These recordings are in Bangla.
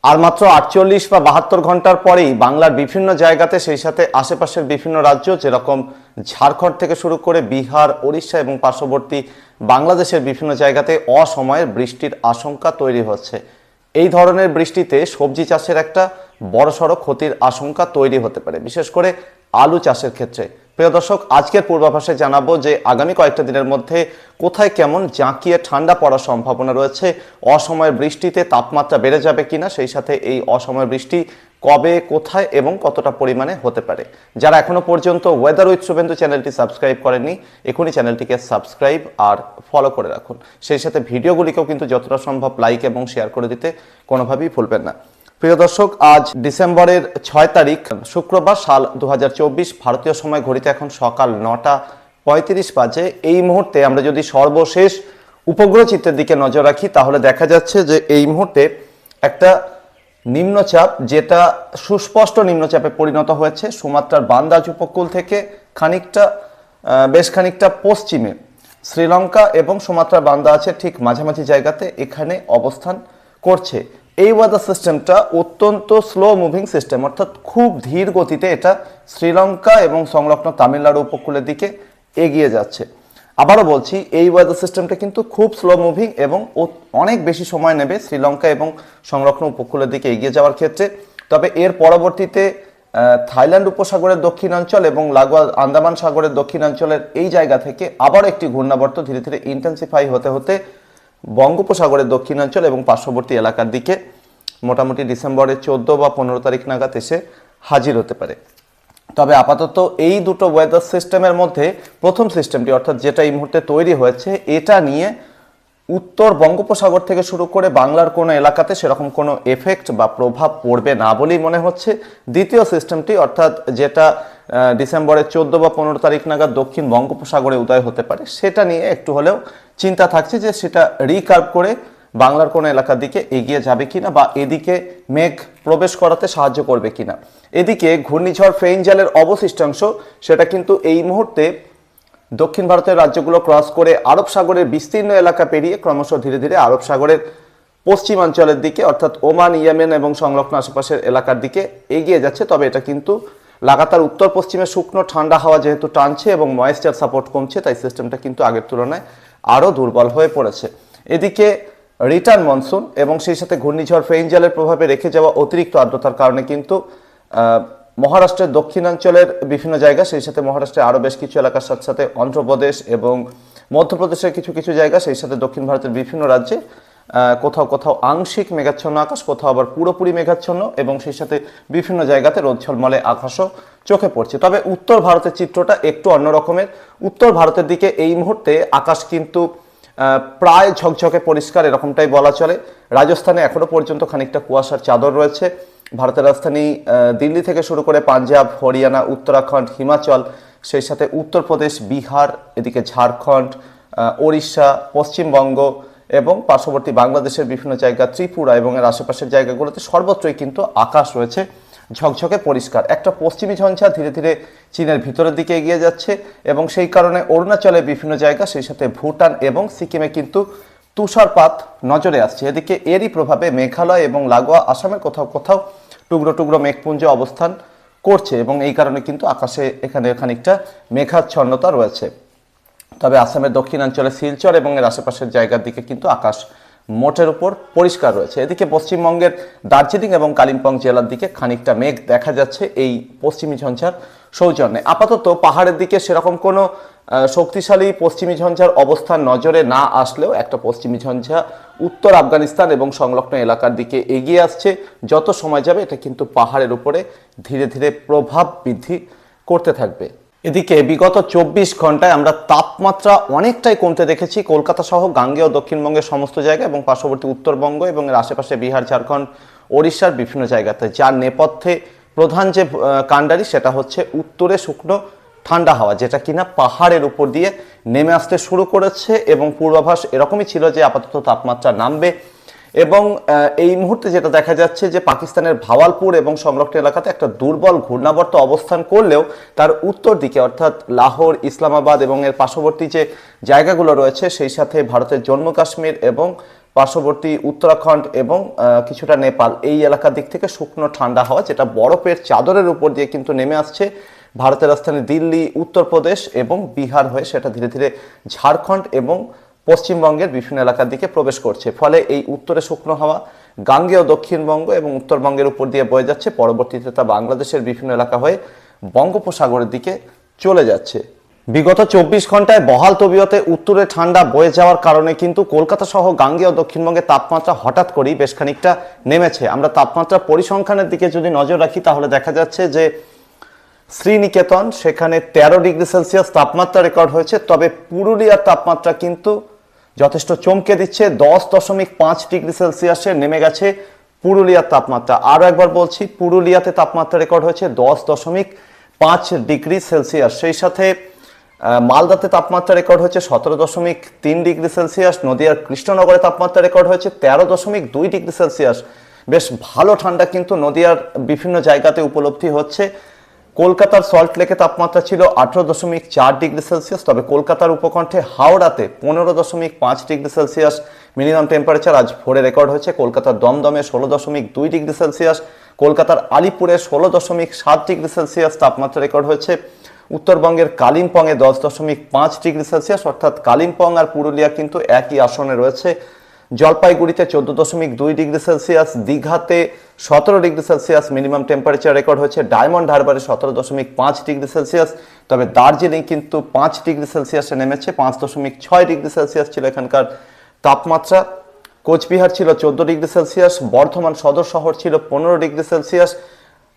আর মাত্র 48 বা 72 ঘন্টার পরেই বাংলার বিভিন্ন জায়গাতে, সেই সাথে আশেপাশের বিভিন্ন রাজ্য যেরকম ঝাড়খণ্ড থেকে শুরু করে বিহার, ওড়িশা এবং পার্শ্ববর্তী বাংলাদেশের বিভিন্ন জায়গাতে অসময়ের বৃষ্টির আশঙ্কা তৈরি হচ্ছে। এই ধরনের বৃষ্টিতে সবজি চাষের একটা বড়সড় ক্ষতির আশঙ্কা তৈরি হতে পারে, বিশেষ করে আলু চাষের ক্ষেত্রে। প্রিয় দর্শক, আজকের পূর্বাভাসে জানাবো যে আগামী কয়েকটা দিনের মধ্যে কোথায় কেমন জাঁকিয়ে ঠান্ডা পড়ার সম্ভাবনা রয়েছে, অসময়ের বৃষ্টিতে তাপমাত্রা বেড়ে যাবে কিনা, সেই সাথে এই অসময়ের বৃষ্টি কবে, কোথায় এবং কতটা পরিমাণে হতে পারে। যারা এখনো পর্যন্ত ওয়েদার উইথ শুভেন্দু চ্যানেলটি সাবস্ক্রাইব করেননি, এখনই চ্যানেলটিকে সাবস্ক্রাইব আর ফলো করে রাখুন। সেই সাথে ভিডিওগুলিকেও কিন্তু যতটা সম্ভব লাইক এবং শেয়ার করে দিতে কোনোভাবেই ভুলবেন না। প্রিয় দর্শক, আজ ডিসেম্বরের 6 তারিখ শুক্রবার, সাল 2024, ভারতীয় সময় ঘড়িতে এখন সকাল 9:35 বাজে। এই মুহূর্তে আমরা যদি সর্বশেষ উপগ্রহ চিত্রের দিকে নজর রাখি, তাহলে দেখা যাচ্ছে যে এই মুহূর্তে একটা নিম্নচাপ, যেটা সুস্পষ্ট নিম্নচাপে পরিণত হয়েছে, সুমাত্রার বান্দাজ উপকূল থেকে বেশ খানিকটা পশ্চিমে শ্রীলঙ্কা এবং সুমাত্রার বান্দা আছে ঠিক মাঝামাঝি জায়গাতে এখানে অবস্থান করছে। এই ওয়েদার সিস্টেমটা অত্যন্ত স্লো মুভিং সিস্টেম, অর্থাৎ খুব ধীর গতিতে এটা শ্রীলঙ্কা এবং সংলগ্ন তামিলনাড়ু উপকূলের দিকে এগিয়ে যাচ্ছে। আবারও বলছি, এই ওয়েদার সিস্টেমটা কিন্তু খুব স্লো মুভিং এবং অনেক বেশি সময় নেবে শ্রীলঙ্কা এবং সংলগ্ন উপকূলের দিকে এগিয়ে যাওয়ার ক্ষেত্রে। তবে এর পরবর্তীতে থাইল্যান্ড উপসাগরের দক্ষিণাঞ্চল এবং লাগোয়া আন্দামান সাগরের দক্ষিণাঞ্চলের এই জায়গা থেকে আবার একটি ঘূর্ণাবর্ত ধীরে ধীরে ইন্টেন্সিফাই হতে হতে বঙ্গোপসাগরের দক্ষিণাঞ্চল এবং পার্শ্ববর্তী এলাকার দিকে মোটামুটি ডিসেম্বরের 14 বা 15 তারিখ নাগাদ এসে হাজির হতে পারে। তবে আপাতত এই দুটো ওয়েদার সিস্টেমের মধ্যে প্রথম সিস্টেমটি, অর্থাৎ যেটা এই মুহূর্তে তৈরি হয়েছে, এটা নিয়ে উত্তর বঙ্গোপসাগর থেকে শুরু করে বাংলার কোনো এলাকাতে সেরকম কোনো এফেক্ট বা প্রভাব পড়বে না বলেই মনে হচ্ছে। দ্বিতীয় সিস্টেমটি, অর্থাৎ যেটা ডিসেম্বরের 14 বা 15 তারিখ নাগাদ দক্ষিণ বঙ্গোপসাগরে উদয় হতে পারে, সেটা নিয়ে একটু হলেও চিন্তা থাকছে যে সেটা রিকার্ভ করে বাংলার কোনো এলাকার দিকে এগিয়ে যাবে কিনা বা এদিকে মেঘ প্রবেশ করাতে সাহায্য করবে কিনা। এদিকে ঘূর্ণিঝড় ফেইঞ্জালের অবশিষ্টাংশ, সেটা কিন্তু এই মুহূর্তে দক্ষিণ ভারতের রাজ্যগুলো ক্রস করে আরব সাগরের বিস্তীর্ণ এলাকা পেরিয়ে ক্রমশ ধীরে ধীরে আরব সাগরের পশ্চিমাঞ্চলের দিকে, অর্থাৎ ওমান, ইয়েমেন এবং সংলগ্ন আশেপাশের এলাকার দিকে এগিয়ে যাচ্ছে। তবে এটা কিন্তু লাগাতার উত্তর পশ্চিমে শুকনো ঠান্ডা হাওয়া যেহেতু টানছে এবং ময়েশ্চার সাপোর্ট কমছে, তাই সিস্টেমটা কিন্তু আগের তুলনায় আরও দুর্বল হয়ে পড়েছে। এদিকে রিটার্ন মনসুন এবং সেই সাথে ঘূর্ণিঝড় ফেইঞ্জালের প্রভাবে রেখে যাওয়া অতিরিক্ত আর্দ্রতার কারণে কিন্তু মহারাষ্ট্রের দক্ষিণাঞ্চলের বিভিন্ন জায়গা, সেই সাথে মহারাষ্ট্রের আরও বেশ কিছু এলাকার সাথে সাথে অন্ধ্রপ্রদেশ এবং মধ্যপ্রদেশের কিছু কিছু জায়গা, সেই সাথে দক্ষিণ ভারতের বিভিন্ন রাজ্যে কোথাও কোথাও আংশিক মেঘাচ্ছন্ন আকাশ, কোথাও আবার পুরোপুরি মেঘাচ্ছন্ন এবং সেই সাথে বিভিন্ন জায়গাতে রোদ ঝলমলে আকাশও চোখে পড়ছে। তবে উত্তর ভারতের চিত্রটা একটু অন্য রকমের। উত্তর ভারতের দিকে এই মুহূর্তে আকাশ কিন্তু প্রায় ঝকঝকে পরিষ্কার, এরকমটাই বলা চলে। রাজস্থানে এখনো পর্যন্ত খানিকটা কুয়াশার চাদর রয়েছে। ভারতের রাজধানী দিল্লি থেকে শুরু করে পাঞ্জাব, হরিয়ানা, উত্তরাখণ্ড, হিমাচল, সেই সাথে উত্তরপ্রদেশ, বিহার, এদিকে ঝাড়খণ্ড, ওড়িশা, পশ্চিমবঙ্গ এবং পার্শ্ববর্তী বাংলাদেশের বিভিন্ন জায়গা, ত্রিপুরা এবং এর আশেপাশের জায়গাগুলোতে সর্বত্রই কিন্তু আকাশ রয়েছে ঝকঝকে পরিষ্কার। একটা পশ্চিমী ঝঞ্ঝা ধীরে ধীরে চীনের ভিতরের দিকে এগিয়ে যাচ্ছে এবং সেই কারণে অরুণাচলের বিভিন্ন জায়গা, সেই সাথে ভুটান এবং সিকিমে কিন্তু তুষারপাত নজরে আসছে। এদিকে এরই প্রভাবে মেঘালয় এবং লাগোয়া আসামের কোথাও কোথাও টুকরো টুকরো মেঘপুঞ্জ অবস্থান করছে এবং এই কারণে কিন্তু আকাশে এখানে খানিকটা মেঘাচ্ছন্নতা রয়েছে। তবে আসামের দক্ষিণাঞ্চলে শিলচর এবং এর আশেপাশের জায়গার দিকে কিন্তু আকাশ মোটের উপর পরিষ্কার রয়েছে। এদিকে পশ্চিমবঙ্গের দার্জিলিং এবং কালিম্পং জেলার দিকে খানিকটা মেঘ দেখা যাচ্ছে এই পশ্চিমী ঝঞ্ঝার সৌজন্যে। আপাতত পাহাড়ের দিকে সেরকম কোনো শক্তিশালী পশ্চিমী ঝঞ্ঝার অবস্থান নজরে না আসলেও একটা পশ্চিমী ঝঞ্ঝা উত্তর আফগানিস্তান এবং সংলগ্ন এলাকার দিকে এগিয়ে আসছে। যত সময় যাবে এটা কিন্তু পাহাড়ের উপরে ধীরে ধীরে প্রভাব বৃদ্ধি করতে থাকবে। এদিকে বিগত 24 ঘন্টায় আমরা তাপমাত্রা অনেকটাই কমতে দেখেছি কলকাতা সহ গাঙ্গেয় দক্ষিণবঙ্গের সমস্ত জায়গা এবং পার্শ্ববর্তী উত্তরবঙ্গ এবং এর আশেপাশে বিহার, ঝাড়খণ্ড, ওড়িশার বিভিন্ন জায়গাতে। যার নেপথ্যে প্রধান যে কাণ্ডারি, সেটা হচ্ছে উত্তরে শুকনো ঠান্ডা হাওয়া, যেটা কিনা পাহাড়ের উপর দিয়ে নেমে আসতে শুরু করেছে এবং পূর্বাভাস এরকমই ছিল যে আপাতত তাপমাত্রা নামবে। এবং এই মুহূর্তে যেটা দেখা যাচ্ছে যে পাকিস্তানের ভাওয়ালপুর এবং সংলগ্ন এলাকাতে একটা দুর্বল ঘূর্ণাবর্ত অবস্থান করলেও তার উত্তর দিকে, অর্থাৎ লাহোর, ইসলামাবাদ এবং এর পার্শ্ববর্তী যে জায়গাগুলো রয়েছে, সেই সাথে ভারতের জম্মু কাশ্মীর এবং পার্শ্ববর্তী উত্তরাখণ্ড এবং কিছুটা নেপাল এই এলাকার দিক থেকে শুকনো ঠান্ডা হাওয়া, যেটা বরফের চাদরের উপর দিয়ে কিন্তু নেমে আসছে ভারতের রাজধানী দিল্লি, উত্তরপ্রদেশ এবং বিহার হয়ে সেটা ধীরে ধীরে ঝাড়খণ্ড এবং পশ্চিমবঙ্গের বিভিন্ন এলাকার দিকে প্রবেশ করছে। ফলে এই উত্তরে শুকনো হাওয়া গাঙ্গেয় দক্ষিণবঙ্গ এবং উত্তরবঙ্গের উপর দিয়ে বয়ে যাচ্ছে, পরবর্তীতে তা বাংলাদেশের বিভিন্ন এলাকা হয়ে বঙ্গোপসাগরের দিকে চলে যাচ্ছে। বিগত 24 ঘন্টায় বহাল তবিয়তে উত্তরে ঠান্ডা বয়ে যাওয়ার কারণে কিন্তু কলকাতা সহ গাঙ্গেয় দক্ষিণবঙ্গে তাপমাত্রা হঠাৎ করেই বেশ খানিকটা নেমেছে। আমরা তাপমাত্রা পরিসংখ্যানের দিকে যদি নজর রাখি তাহলে দেখা যাচ্ছে যে শ্রীনিকেতন সেখানে 13 ডিগ্রি সেলসিয়াস তাপমাত্রা রেকর্ড হয়েছে, তবে পুরুলিয়ার তাপমাত্রা কিন্তু যথেষ্ট চমকে দিচ্ছে। 10.5 ডিগ্রি সেলসিয়াসে নেমে গেছে পুরুলিয়ার তাপমাত্রা। আরও একবার বলছি, পুরুলিয়াতে তাপমাত্রা রেকর্ড হয়েছে 10.5 ডিগ্রি সেলসিয়াস। সেই সাথে মালদাতে তাপমাত্রা রেকর্ড হয়েছে 17.3 ডিগ্রি সেলসিয়াস। নদিয়ার কৃষ্ণনগরে তাপমাত্রা রেকর্ড হয়েছে 13.2 ডিগ্রি সেলসিয়াস। বেশ ভালো ঠান্ডা কিন্তু নদিয়ার বিভিন্ন জায়গাতে উপলব্ধি হচ্ছে। কলকাতার সল্টলেকে তাপমাত্রা ছিল 18.4 ডিগ্রি সেলসিয়াস, তবে কলকাতার উপকণ্ঠে হাওড়াতে 15.5 ডিগ্রি সেলসিয়াস মিনিমাম টেম্পারেচার আজ ভোরে রেকর্ড হয়েছে। কলকাতার দমদমে 16.2 ডিগ্রি সেলসিয়াস, কলকাতার আলিপুরে 16.7 ডিগ্রি সেলসিয়াস তাপমাত্রা রেকর্ড হয়েছে। উত্তরবঙ্গের কালিম্পংয়ে 10.5 ডিগ্রি সেলসিয়াস, অর্থাৎ কালিম্পং আর পুরুলিয়া কিন্তু একই আসনে রয়েছে। জলপাইগুড়িতে 14.2 ডিগ্রি সেলসিয়াস, দীঘাতে 17 degree Celsius minimum temperature record হয়েছে। ডায়মন্ড হারবারে 17.5 ডিগ্রি সেলসিয়াস, তবে দার্জিলিং কিন্তু 5 ডিগ্রি সেলসিয়াসে নেমেছে। 5.6 ডিগ্রি সেলসিয়াস ছিল এখানকার তাপমাত্রা। কোচবিহার ছিল 14 ডিগ্রি সেলসিয়াস, বর্ধমান সদর শহর ছিল 15 ডিগ্রি সেলসিয়াস,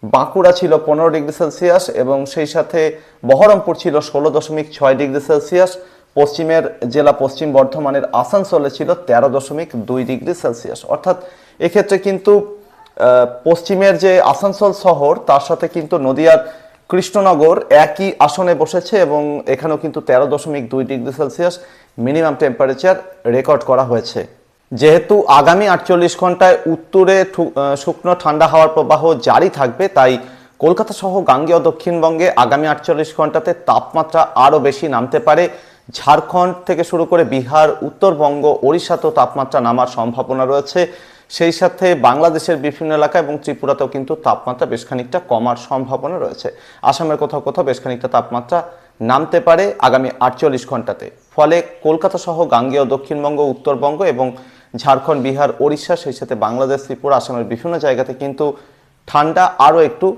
বাঁকুড়া ছিল 15 ডিগ্রি সেলসিয়াস এবং সেই সাথে বহরমপুর ছিল 16.6 ডিগ্রি সেলসিয়াস। পশ্চিমের জেলা পশ্চিম বর্ধমানের আসানসোলে ছিল 13.2 ডিগ্রি সেলসিয়াস। অর্থাৎ এক্ষেত্রে কিন্তু পশ্চিমের যে আসানসোল শহর তার সাথে কিন্তু নদিয়ার কৃষ্ণনগর একই আসনে বসেছে এবং এখানেও কিন্তু 13.2 degree Celsius minimum temperature record করা হয়েছে। যেহেতু আগামী 48 ঘন্টায় উত্তরে শুকনো ঠান্ডা হাওয়ার প্রবাহ জারি থাকবে, তাই কলকাতা সহ গাঙ্গেয় দক্ষিণবঙ্গে আগামী 48 ঘন্টাতে তাপমাত্রা আরও বেশি নামতে পারে। ঝাড়খণ্ড থেকে শুরু করে বিহার, উত্তরবঙ্গ, ওড়িশাতেও তাপমাত্রা নামার সম্ভাবনা রয়েছে। সেই সাথে বাংলাদেশের বিভিন্ন এলাকা এবং ত্রিপুরাতেও কিন্তু তাপমাত্রা বেশ খানিকটা কমার সম্ভাবনা রয়েছে। আসামের কোথাও কোথাও বেশ খানিকটা তাপমাত্রা নামতে পারে আগামী 48 ঘন্টাতে। ফলে কলকাতা সহ গাঙ্গেয় দক্ষিণবঙ্গ, উত্তরবঙ্গ এবং ঝাড়খণ্ড, বিহার, ওড়িশা, সেই সাথে বাংলাদেশ, ত্রিপুরা, আসামের বিভিন্ন জায়গাতে কিন্তু ঠান্ডা আরও একটু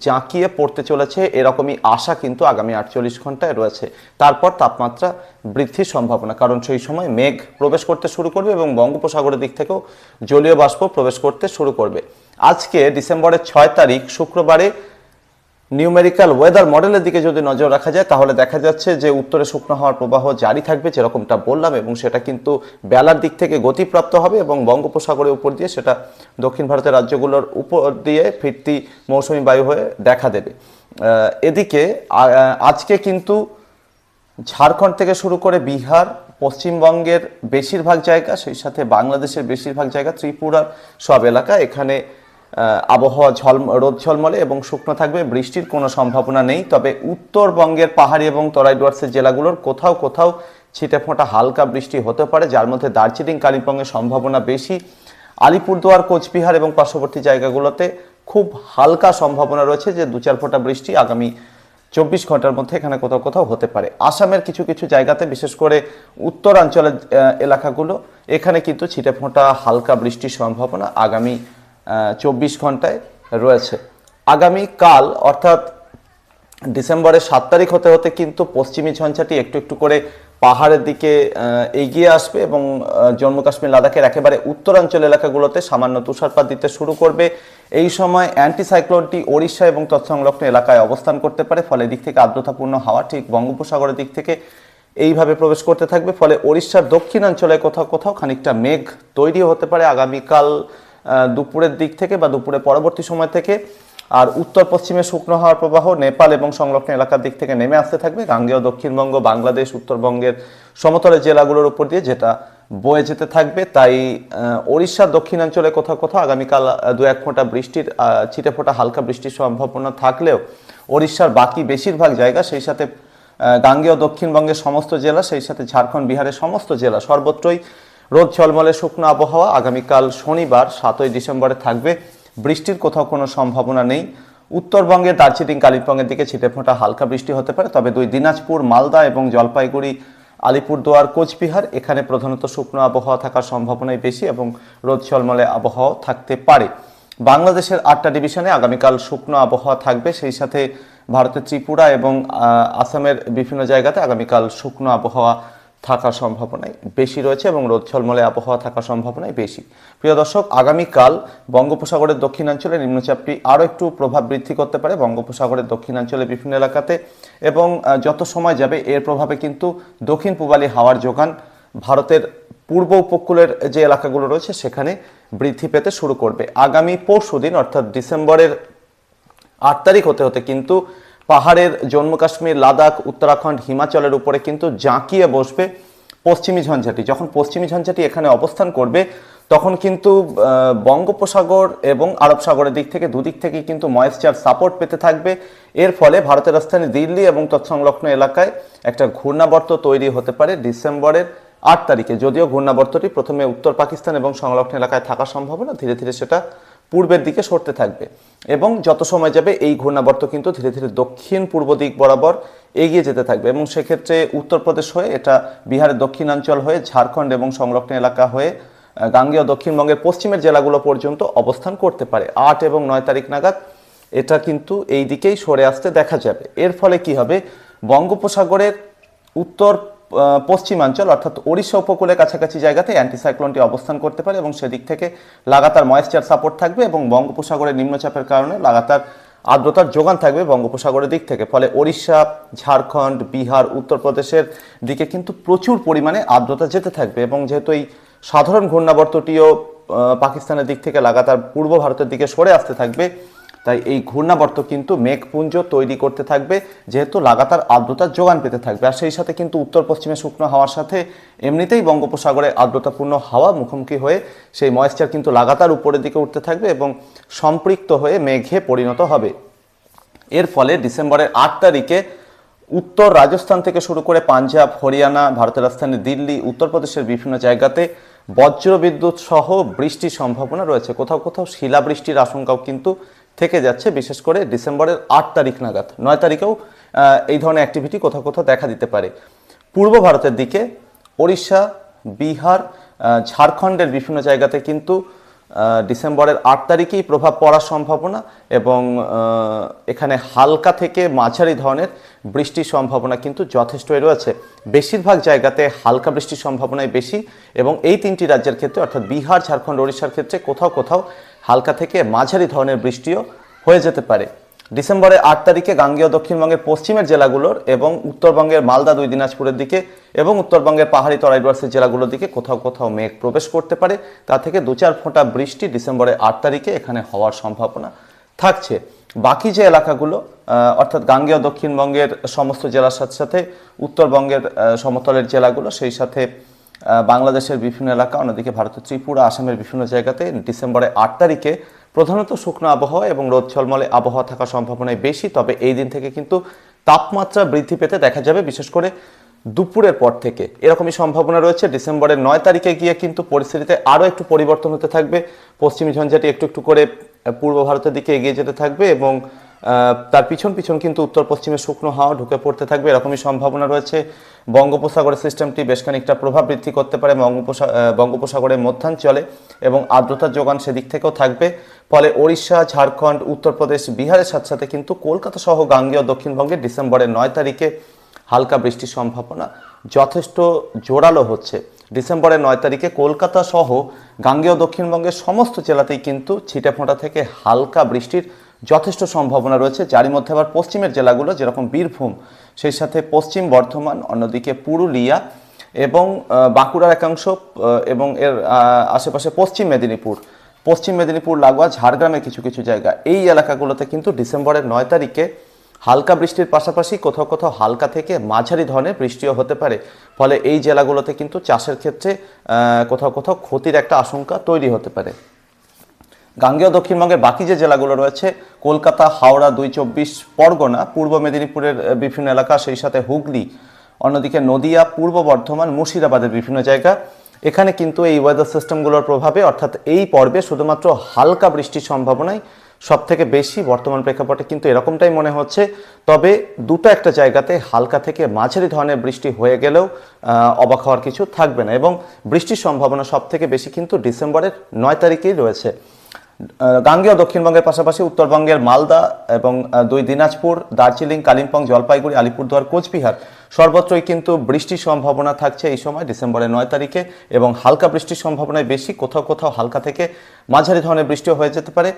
জাঁকিয়ে পড়তে চলেছে, এরকমই আশা কিন্তু আগামী 48 ঘন্টায় রয়েছে। তারপর তাপমাত্রা বৃদ্ধির সম্ভাবনা, কারণ সেই সময় মেঘ প্রবেশ করতে শুরু করবে এবং বঙ্গোপসাগরের দিক থেকেও জলীয় বাষ্প প্রবেশ করতে শুরু করবে। আজকে ডিসেম্বরের 6 তারিখ শুক্রবারে নিউমেরিক্যাল ওয়েদার মডেলের দিকে যদি নজর রাখা যায় তাহলে দেখা যাচ্ছে যে উত্তরে শুকনো হওয়ার প্রবাহ জারি থাকবে, যেরকমটা বললাম, এবং সেটা কিন্তু বেলার দিক থেকে গতিপ্রাপ্ত হবে এবং বঙ্গোপসাগরের উপর দিয়ে সেটা দক্ষিণ ভারতের রাজ্যগুলোর উপর দিয়ে ফিরতি মৌসুমী বায়ু হয়ে দেখা দেবে। এদিকে আজকে কিন্তু ঝাড়খণ্ড থেকে শুরু করে বিহার, পশ্চিমবঙ্গের বেশিরভাগ জায়গা, সেই সাথে বাংলাদেশের বেশিরভাগ জায়গা, ত্রিপুরার সব এলাকা, এখানে আবহাওয়া রোদ ঝলমলে এবং শুকনো থাকবে, বৃষ্টির কোনো সম্ভাবনা নেই। তবে উত্তরবঙ্গের পাহাড়ি এবং তরাই ডুয়ার্সের জেলাগুলোর কোথাও কোথাও ছিটেফোঁটা হালকা বৃষ্টি হতে পারে, যার মধ্যে দার্জিলিং, কালিম্পংয়ের সম্ভাবনা বেশি। আলিপুরদুয়ার, কোচবিহার এবং পার্শ্ববর্তী জায়গাগুলোতে খুব হালকা সম্ভাবনা রয়েছে যে 2-4 ফোঁটা বৃষ্টি আগামী 24 ঘন্টার মধ্যে এখানে কোথাও কোথাও হতে পারে। আসামের কিছু কিছু জায়গাতে, বিশেষ করে উত্তরাঞ্চলের এলাকাগুলো, এখানে কিন্তু ছিটেফোঁটা হালকা বৃষ্টির সম্ভাবনা আগামী 24 ঘন্টায় রয়েছে। আগামীকাল অর্থাৎ ডিসেম্বরের 7 তারিখ হতে হতে কিন্তু পশ্চিমী ঝঞ্ঝাটি একটু একটু করে পাহাড়ের দিকে এগিয়ে আসবে এবং জম্মু কাশ্মীর, লাদাখের একেবারে উত্তরাঞ্চল এলাকাগুলোতে সামান্য তুষারপাত দিতে শুরু করবে। এই সময় অ্যান্টিসাইক্লোনটি ওড়িশা এবং তৎসংলগ্ন এলাকায় অবস্থান করতে পারে, ফলে এদিক থেকে আর্দ্রতাপূর্ণ হাওয়া ঠিক বঙ্গোপসাগরের দিক থেকে এইভাবে প্রবেশ করতে থাকবে। ফলে ওড়িশার দক্ষিণাঞ্চলে কোথাও কোথাও খানিকটা মেঘ তৈরি হতে পারে আগামীকাল দুপুরের দিক থেকে বা দুপুরের পরবর্তী সময় থেকে। আর উত্তর পশ্চিমে শুকনো হওয়ার প্রবাহ নেপাল এবং সংলগ্ন এলাকার দিক থেকে নেমে আসতে থাকবে গাঙ্গেয় দক্ষিণবঙ্গ, বাংলাদেশ, উত্তরবঙ্গের সমতলের জেলাগুলোর উপর দিয়ে, যেটা বয়ে যেতে থাকবে। তাই ওড়িশার দক্ষিণাঞ্চলে কোথাও কোথাও আগামীকাল 2-1 ফোঁটা বৃষ্টির ছিটেফোঁটা হালকা বৃষ্টির সম্ভাবনা থাকলেও ওড়িশার বাকি বেশিরভাগ জায়গা, সেই সাথে গাঙ্গেয় দক্ষিণবঙ্গের সমস্ত জেলা, সেই সাথে ঝাড়খণ্ড, বিহারের সমস্ত জেলা, সর্বত্রই রোদ ঝলমলে শুকনো আবহাওয়া। আগামীকাল শনিবার 7ই ডিসেম্বরে থাকবে বৃষ্টির কোথাও কোনো সম্ভাবনা নেই। উত্তরবঙ্গের দার্জিলিং কালিম্পংয়ের দিকে ছিটেফোঁটা হালকা বৃষ্টি হতে পারে, তবে দিনাজপুর, মালদা এবং জলপাইগুড়ি, আলিপুরদুয়ার, কোচবিহার এখানে প্রধানত শুকনো আবহাওয়া থাকার সম্ভাবনাই বেশি এবং রোদ ঝলমলে আবহাওয়া থাকতে পারে। বাংলাদেশের 8টা ডিভিশনে আগামীকাল শুকনো আবহাওয়া থাকবে, সেই সাথে ভারতের ত্রিপুরা এবং আসামের বিভিন্ন জায়গাতে আগামীকাল শুকনো আবহাওয়া থাকার সম্ভাবনাই বেশি রয়েছে এবং রোদ ঝলমলে আবহাওয়া থাকার সম্ভাবনাই বেশি। প্রিয় দর্শক, আগামীকাল বঙ্গোপসাগরের দক্ষিণাঞ্চলে নিম্নচাপটি আরও একটু প্রভাব বৃদ্ধি করতে পারে বঙ্গোপসাগরের দক্ষিণাঞ্চলে বিভিন্ন এলাকাতে, এবং যত সময় যাবে এর প্রভাবে কিন্তু দক্ষিণ পূবালি হাওয়ার যোগান ভারতের পূর্ব উপকূলের যে এলাকাগুলো রয়েছে সেখানে বৃদ্ধি পেতে শুরু করবে। আগামী পরশুদিন অর্থাৎ ডিসেম্বরের 8 তারিখ হতে হতে কিন্তু পাহাড়ের জম্মু কাশ্মীর, লাদাখ, উত্তরাখণ্ড, হিমাচলের উপরে কিন্তু জাঁকিয়ে বসবে পশ্চিমী ঝঞ্ঝাটি। যখন পশ্চিমী ঝঞ্ঝাটি এখানে অবস্থান করবে তখন কিন্তু বঙ্গোপসাগর এবং আরব সাগরের দিক থেকে দুদিক থেকে কিন্তু ময়েশ্চার সাপোর্ট পেতে থাকবে। এর ফলে ভারতের রাজধানী দিল্লি এবং তৎসংলগ্ন এলাকায় একটা ঘূর্ণাবর্ত তৈরি হতে পারে ডিসেম্বরের 8 তারিখে। যদিও ঘূর্ণাবর্তটি প্রথমে উত্তর পাকিস্তান এবং সংলগ্ন এলাকায় থাকার সম্ভাবনা, ধীরে ধীরে সেটা পূর্বের দিকে সরতে থাকবে এবং যত সময় যাবে এই ঘূর্ণাবর্ত কিন্তু ধীরে ধীরে দক্ষিণ পূর্ব দিক বরাবর এগিয়ে যেতে থাকবে এবং সেক্ষেত্রে উত্তরপ্রদেশ হয়ে এটা বিহারের দক্ষিণাঞ্চল হয়ে ঝাড়খণ্ড এবং সংলগ্ন এলাকা হয়ে গাঙ্গেয় দক্ষিণবঙ্গের পশ্চিমের জেলাগুলো পর্যন্ত অবস্থান করতে পারে। 8 এবং 9 তারিখ নাগাদ এটা কিন্তু এই দিকেই সরে আসতে দেখা যাবে। এর ফলে কি হবে, বঙ্গোপসাগরের উত্তর পশ্চিমাঞ্চল অর্থাৎ ওড়িশা উপকূলের কাছাকাছি জায়গাতে অ্যান্টিসাইক্লোনটি অবস্থান করতে পারে এবং সেদিক থেকে লাগাতার ময়েশ্চার সাপোর্ট থাকবে এবং বঙ্গোপসাগরের নিম্নচাপের কারণে লাগাতার আর্দ্রতার যোগান থাকবে বঙ্গোপসাগরের দিক থেকে। ফলে ওড়িশা, ঝাড়খণ্ড, বিহার, উত্তরপ্রদেশের দিকে কিন্তু প্রচুর পরিমাণে আর্দ্রতা যেতে থাকবে এবং যেহেতু এই সাধারণ ঘূর্ণাবর্তটিও পাকিস্তানের দিক থেকে লাগাতার পূর্ব ভারতের দিকে সরে আসতে থাকবে, তাই এই ঘূর্ণাবর্ত কিন্তু মেঘপুঞ্জ তৈরি করতে থাকবে যেহেতু লাগাতার আর্দ্রতার যোগান পেতে থাকবে। আর সেই সাথে কিন্তু উত্তর পশ্চিমে শুকনো হাওয়ার সাথে এমনিতেই বঙ্গোপসাগরে আর্দ্রতাপূর্ণ হাওয়া মুখোমুখি হয়ে সেই ময়েশ্চার কিন্তু লাগাতার উপরের দিকে উঠতে থাকবে এবং সম্পৃক্ত হয়ে মেঘে পরিণত হবে। এর ফলে ডিসেম্বরের 8 তারিখে উত্তর রাজস্থান থেকে শুরু করে পাঞ্জাব, হরিয়ানা, ভারতের রাজধানী দিল্লি, উত্তরপ্রদেশের বিভিন্ন জায়গাতে বজ্রবিদ্যুৎ সহ বৃষ্টির সম্ভাবনা রয়েছে। কোথাও কোথাও শিলাবৃষ্টির আশঙ্কাও কিন্তু থেকে যাচ্ছে, বিশেষ করে ডিসেম্বরের 8 তারিখ নাগাদ। 9 তারিখেও এই ধরনের অ্যাক্টিভিটি কোথাও কোথাও দেখা দিতে পারে। পূর্ব ভারতের দিকে ওড়িশা, বিহার, ঝাড়খণ্ডের বিভিন্ন জায়গাতে কিন্তু ডিসেম্বরের 8 তারিখেই প্রভাব পড়ার সম্ভাবনা এবং এখানে হালকা থেকে মাঝারি ধরনের বৃষ্টির সম্ভাবনা কিন্তু যথেষ্টই রয়েছে। বেশিরভাগ জায়গাতে হালকা বৃষ্টির সম্ভাবনাই বেশি এবং এই 3টি রাজ্যের ক্ষেত্রে অর্থাৎ বিহার, ঝাড়খণ্ড, ওড়িশার ক্ষেত্রে কোথাও কোথাও হালকা থেকে মাঝারি ধরনের বৃষ্টিও হয়ে যেতে পারে। ডিসেম্বরের 8 তারিখে গাঙ্গেয় দক্ষিণবঙ্গের পশ্চিমের জেলাগুলোর এবং উত্তরবঙ্গের মালদা, দিনাজপুরের দিকে এবং উত্তরবঙ্গের পাহাড়ি তরাই ডুয়ার্সের জেলাগুলোর দিকে কোথাও কোথাও মেঘ প্রবেশ করতে পারে। তা থেকে 2-4 ফোঁটা বৃষ্টি ডিসেম্বরের 8 তারিখে এখানে হওয়ার সম্ভাবনা থাকছে। বাকি যে এলাকাগুলো অর্থাৎ গাঙ্গেয় দক্ষিণবঙ্গের সমস্ত জেলার সাথে সাথে উত্তরবঙ্গের সমতলের জেলাগুলো, সেই সাথে বাংলাদেশের বিভিন্ন এলাকা, অন্যদিকে ভারতের ত্রিপুরা, আসামের বিভিন্ন জায়গাতে ডিসেম্বরের 8 তারিখে প্রধানত শুকনো আবহাওয়া এবং রোদ ঝলমলে আবহাওয়া থাকার সম্ভাবনাই বেশি। তবে এই দিন থেকে কিন্তু তাপমাত্রা বৃদ্ধি পেতে দেখা যাবে, বিশেষ করে দুপুরের পর থেকে এরকমই সম্ভাবনা রয়েছে। ডিসেম্বরের 9 তারিখে গিয়ে কিন্তু পরিস্থিতিতে আরও একটু পরিবর্তন হতে থাকবে। পশ্চিমী ঝঞ্ঝাটি একটু একটু করে পূর্ব ভারতের দিকে এগিয়ে যেতে থাকবে এবং তার পিছন পিছন কিন্তু উত্তর পশ্চিমে শুকনো হাওয়া ঢুকে পড়তে থাকবে, এরকমই সম্ভাবনা রয়েছে। বঙ্গোপসাগরের সিস্টেমটি বেশ খানিকটা প্রভাব বৃদ্ধি করতে পারে বঙ্গোপসাগরের মধ্যাঞ্চলে এবং আর্দ্রতার যোগান সেদিক থেকেও থাকবে। ফলে ওড়িশা, ঝাড়খণ্ড, উত্তরপ্রদেশ, বিহারের সাথে সাথে কিন্তু কলকাতা সহ গাঙ্গেয় দক্ষিণবঙ্গে ডিসেম্বরের 9 তারিখে হালকা বৃষ্টির সম্ভাবনা যথেষ্ট জোরালো হচ্ছে। ডিসেম্বরের 9 তারিখে কলকাতা সহ গাঙ্গেয় দক্ষিণবঙ্গের সমস্ত জেলাতেই কিন্তু ছিটেফোঁটা থেকে হালকা বৃষ্টির যথেষ্ট সম্ভাবনা রয়েছে, যারই মধ্যে আবার পশ্চিমের জেলাগুলো যেরকম বীরভূম, সেই সাথে পশ্চিম বর্ধমান, অন্যদিকে পুরুলিয়া এবং বাঁকুড়ার একাংশ এবং এর আশেপাশে পশ্চিম মেদিনীপুর লাগোয়া ঝাড়গ্রামের কিছু কিছু জায়গা, এই এলাকাগুলোতে কিন্তু ডিসেম্বরের 9 তারিখে হালকা বৃষ্টির পাশাপাশি কোথাও কোথাও হালকা থেকে মাঝারি ধরনের বৃষ্টিও হতে পারে। ফলে এই জেলাগুলোতে কিন্তু চাষের ক্ষেত্রে কোথাও কোথাও ক্ষতির একটা আশঙ্কা তৈরি হতে পারে। গাঙ্গেয় দক্ষিণবঙ্গের বাকি যে জেলাগুলো রয়েছে কলকাতা, হাওড়া, 2-24 পরগনা, পূর্ব মেদিনীপুরের বিভিন্ন এলাকা, সেই সাথে হুগলি, অন্যদিকে নদিয়া, পূর্ব বর্ধমান, মুর্শিদাবাদের বিভিন্ন জায়গা, এখানে কিন্তু এই ওয়েদার সিস্টেমগুলোর প্রভাবে অর্থাৎ এই পর্বে শুধুমাত্র হালকা বৃষ্টির সম্ভাবনাই সব থেকে বেশি বর্তমান প্রেক্ষাপটে কিন্তু এরকমটাই মনে হচ্ছে। তবে দুটো একটা জায়গাতে হালকা থেকে মাঝারি ধরনের বৃষ্টি হয়ে গেলেও অবাক হওয়ার কিছু থাকবে না, এবং বৃষ্টির সম্ভাবনা সব থেকে বেশি কিন্তু ডিসেম্বরের 9 তারিখেই রয়েছে। গাঙ্গেয় দক্ষিণবঙ্গের পাশাপাশি উত্তরবঙ্গের মালদা এবং 2 দিনাজপুর, দার্জিলিং, কালিম্পং, জলপাইগুড়ি, আলিপুরদুয়ার, কোচবিহার সর্বত্রই কিন্তু বৃষ্টির সম্ভাবনা থাকছে এই সময় ডিসেম্বরের 9 তারিখে, এবং হালকা বৃষ্টির সম্ভাবনায় বেশি, কোথাও কোথাও হালকা থেকে মাঝারি ধরনের বৃষ্টিও হয়ে যেতে পারে।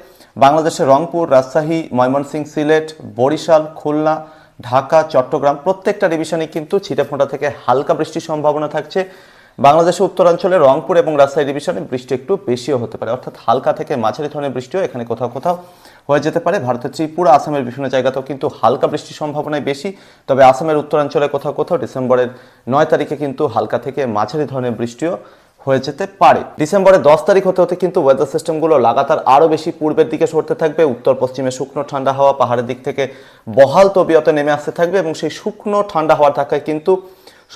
বাংলাদেশের রংপুর, রাজশাহী, ময়মনসিংহ, সিলেট, বরিশাল, খুলনা, ঢাকা, চট্টগ্রাম প্রত্যেকটা ডিভিশনে কিন্তু ছিটেফোঁটা থেকে হালকা বৃষ্টির সম্ভাবনা থাকছে। বাংলাদেশের উত্তরাঞ্চলে রংপুর এবং রাজশাহী ডিভিশনে বৃষ্টি একটু বেশিও হতে পারে, অর্থাৎ হালকা থেকে মাঝারি ধরনের বৃষ্টিও এখানে কোথাও কোথাও হয়ে যেতে পারে। ভারতের ত্রিপুরা, আসামের বিভিন্ন জায়গাতেও কিন্তু হালকা বৃষ্টির সম্ভাবনাই বেশি, তবে আসামের উত্তরাঞ্চলে কোথাও কোথাও ডিসেম্বরের 9 তারিখে কিন্তু হালকা থেকে মাঝারি ধরনের বৃষ্টিও হয়ে যেতে পারে। ডিসেম্বরের 10 তারিখ হতে হতে কিন্তু ওয়েদার সিস্টেমগুলো লাগাতার আরও বেশি পূর্বের দিকে সরতে থাকবে। উত্তর পশ্চিমে শুকনো ঠান্ডা হাওয়া পাহাড়ের দিক থেকে বহাল তবিয়তে নেমে আসতে থাকবে, এবং সেই শুকনো ঠান্ডা হাওয়ার ধাক্কায় কিন্তু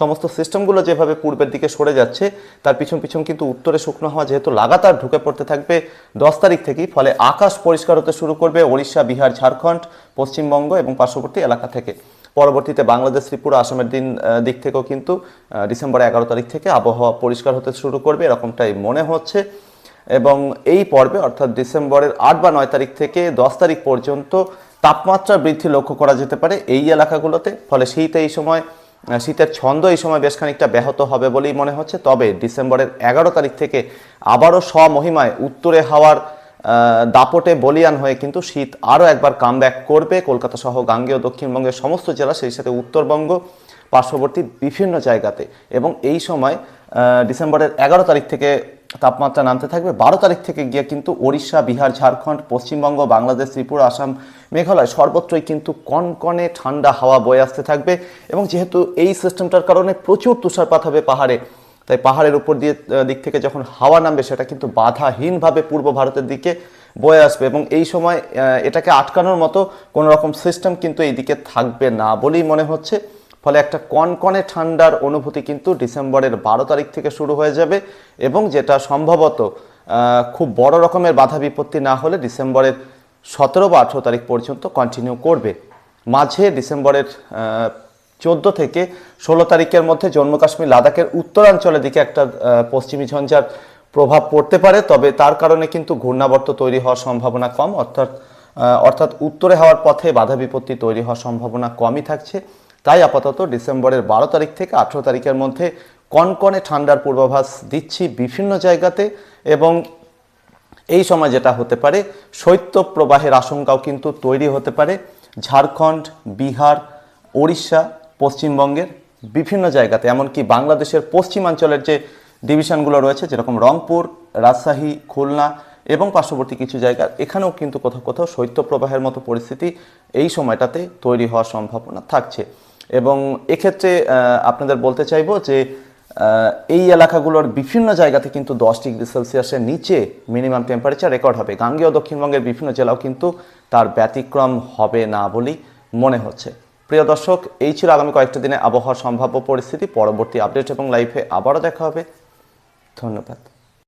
সমস্ত সিস্টেমগুলো যেভাবে পূর্বের দিকে সরে যাচ্ছে তার পিছন পিছন কিন্তু উত্তরে শুকনো হাওয়া যেহেতু লাগাতার ঢুকে পড়তে থাকবে 10 তারিখ থেকেই, ফলে আকাশ পরিষ্কার হতে শুরু করবে ওড়িশা, বিহার, ঝাড়খণ্ড, পশ্চিমবঙ্গ এবং পার্শ্ববর্তী এলাকা থেকে। পরবর্তীতে বাংলাদেশ, ত্রিপুরা, আসামের দিক থেকেও কিন্তু ডিসেম্বরের 11 তারিখ থেকে আবহাওয়া পরিষ্কার হতে শুরু করবে এরকমটাই মনে হচ্ছে। এবং এই পর্বে অর্থাৎ ডিসেম্বরের 8 বা 9 তারিখ থেকে 10 তারিখ পর্যন্ত তাপমাত্রা বৃদ্ধি লক্ষ্য করা যেতে পারে এই এলাকাগুলোতে, ফলে শীতের ছন্দ এই সময় বেশ খানিকটা ব্যাহত হবে বলেই মনে হচ্ছে। তবে ডিসেম্বরের 11 তারিখ থেকে আবারও স্বমহিমায় উত্তরে হাওয়ার দাপটে বলিয়ান হয়ে কিন্তু শীত আরও একবার কামব্যাক করবে কলকাতা সহ গাঙ্গেয় দক্ষিণবঙ্গের সমস্ত জেলা, সেই সাথে উত্তরবঙ্গ পার্শ্ববর্তী বিভিন্ন জায়গাতে। এবং এই সময় ডিসেম্বরের 11 তারিখ থেকে তাপমাত্রা নামতে থাকবে। 12 তারিখ থেকে গিয়ে কিন্তু ওড়িশা, বিহার, ঝাড়খণ্ড, পশ্চিমবঙ্গ, বাংলাদেশ, ত্রিপুরা, আসাম, মেঘালয় সর্বত্রই কিন্তু কনকনে ঠান্ডা হাওয়া বয়ে আসতে থাকবে। এবং যেহেতু এই সিস্টেমটার কারণে প্রচুর তুষারপাত হবে পাহাড়ে, তাই পাহাড়ের উপর দিক থেকে যখন হাওয়া নামবে সেটা কিন্তু বাধাহীনভাবে পূর্ব ভারতের দিকে বয়ে আসবে, এবং এই সময় এটাকে আটকানোর মতো কোনো রকম সিস্টেম কিন্তু এই দিকে থাকবে না বলেই মনে হচ্ছে। ফলে একটা কনকনে ঠান্ডার অনুভূতি কিন্তু ডিসেম্বরের 12 তারিখ থেকে শুরু হয়ে যাবে, এবং যেটা সম্ভবত খুব বড় রকমের বাধা বিপত্তি না হলে ডিসেম্বরের 17 বা 18 তারিখ পর্যন্ত কন্টিনিউ করবে। মাঝে ডিসেম্বরের 14 থেকে 16 তারিখের মধ্যে জম্মু কাশ্মীর, লাদাখের উত্তরাঞ্চলের দিকে একটা পশ্চিমী ঝঞ্ঝার প্রভাব পড়তে পারে, তবে তার কারণে কিন্তু ঘূর্ণাবর্ত তৈরি হওয়ার সম্ভাবনা কম, অর্থাৎ উত্তরে হওয়ার পথে বাধা বিপত্তি তৈরি হওয়ার সম্ভাবনা কমই থাকছে। তাই আপাতত ডিসেম্বরের 12 তারিখ থেকে 18 তারিখের মধ্যে কনকনে ঠান্ডার পূর্বাভাস দিচ্ছি বিভিন্ন জায়গাতে। এবং এই সময় যেটা হতে পারে, শৈত্যপ্রবাহের আশঙ্কাও কিন্তু তৈরি হতে পারে ঝাড়খণ্ড, বিহার, ওড়িশা, পশ্চিমবঙ্গের বিভিন্ন জায়গাতে, এমনকি বাংলাদেশের পশ্চিমাঞ্চলের যে ডিভিশনগুলো রয়েছে যেরকম রংপুর, রাজশাহী, খুলনা এবং পার্শ্ববর্তী কিছু জায়গা, এখানেও কিন্তু কোথাও কোথাও শৈত্যপ্রবাহের মতো পরিস্থিতি এই সময়টাতে তৈরি হওয়ার সম্ভাবনা থাকছে। এবং এক্ষেত্রে আপনাদের বলতে চাইবো যে এই এলাকাগুলোর বিভিন্ন জায়গাতে কিন্তু 10 ডিগ্রি সেলসিয়াসের নিচে মিনিমাম টেম্পারেচার রেকর্ড হবে। গাঙ্গেয় দক্ষিণবঙ্গের বিভিন্ন জেলাও কিন্তু তার ব্যতিক্রম হবে না বলেই মনে হচ্ছে। প্রিয় দর্শক, এই ছিল আগামী কয়েকটা দিনে আবহাওয়ার সম্ভাব্য পরিস্থিতি। পরবর্তী আপডেট এবং লাইভে আবারও দেখা হবে। ধন্যবাদ।